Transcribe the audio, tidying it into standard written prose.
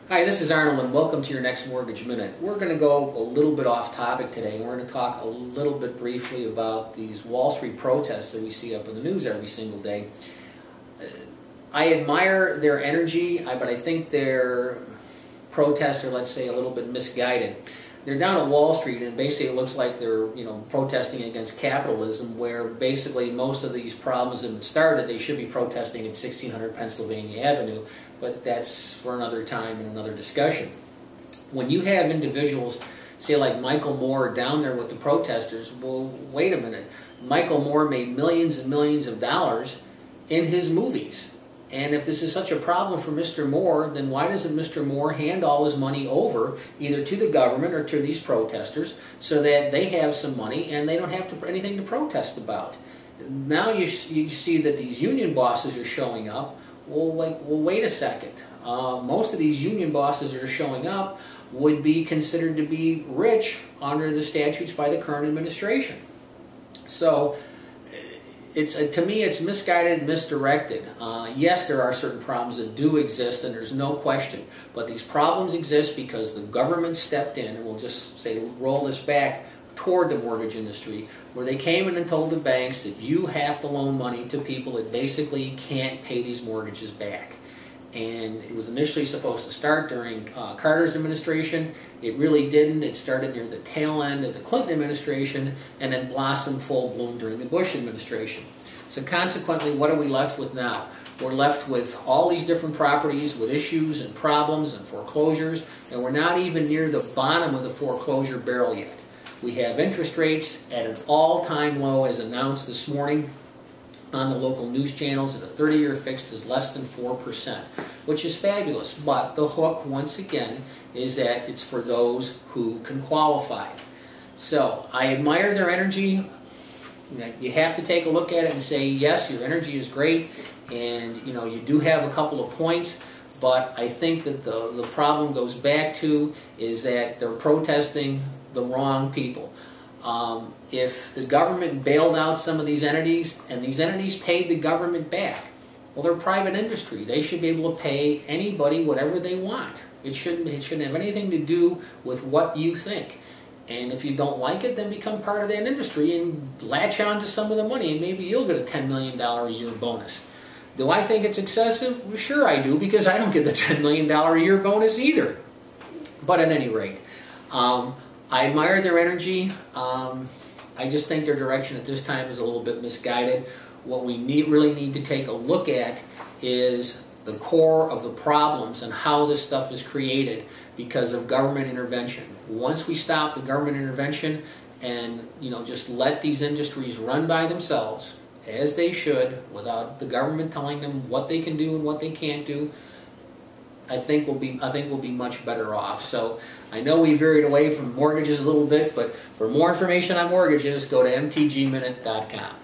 Hi, this is Arnold and welcome to your next Mortgage Minute. We're going to go a little bit off topic today. We're going to talk a little bit briefly about these Wall Street protests that we see up in the news every single day. I admire their energy, but I think their protests are, let's say, a little bit misguided. They're down at Wall Street and basically it looks like they're protesting against capitalism, where basically most of these problems have been started. They should be protesting at 1600 Pennsylvania Avenue, but that's for another time and another discussion. When you have individuals, say like Michael Moore, down there with the protesters, well, wait a minute. Michael Moore made millions and millions of dollars in his movies. And if this is such a problem for Mr. Moore, then why doesn't Mr. Moore hand all his money over either to the government or to these protesters so that they have some money and they don't have anything to protest about? Now you see that these union bosses are showing up. Well, wait a second. Most of these union bosses that are showing up would be considered to be rich under the statutes by the current administration. So to me, it's misguided, misdirected. Yes, there are certain problems that do exist, and there's no question. But these problems exist because the government stepped in, and we'll just say roll this back toward the mortgage industry, where they came in and told the banks that you have to loan money to people that basically can't pay these mortgages back. And it was initially supposed to start during Carter's administration. It really didn't. It started near the tail end of the Clinton administration and then blossomed full bloom during the Bush administration. So consequently, what are we left with now? We're left with all these different properties with issues and problems and foreclosures, and we're not even near the bottom of the foreclosure barrel yet. We have interest rates at an all-time low, as announced this morning on the local news channels, and a 30-year fixed is less than 4%, which is fabulous. But the hook, once again, is that it's for those who can qualify. So I admire their energy. You have to take a look at it and say, yes, your energy is great, and you do have a couple of points, but I think that the problem goes back to is that they're protesting the wrong people. If the government bailed out some of these entities and these entities paid the government back, well, they're private industry. They should be able to pay anybody whatever they want. It shouldn't have anything to do with what you think. And if you don't like it, then become part of that industry and latch on to some of the money, and maybe you'll get a $10 million a year bonus. Do I think it's excessive? Well, sure I do, because I don't get the $10 million a year bonus either. But at any rate, I admire their energy. I just think their direction at this time is a little bit misguided. What we really need to take a look at is the core of the problems and how this stuff is created because of government intervention. Once we stop the government intervention and just let these industries run by themselves, as they should, without the government telling them what they can do and what they can't do, I think we'll be much better off. So I know we veered away from mortgages a little bit, but for more information on mortgages, go to mtgminute.com.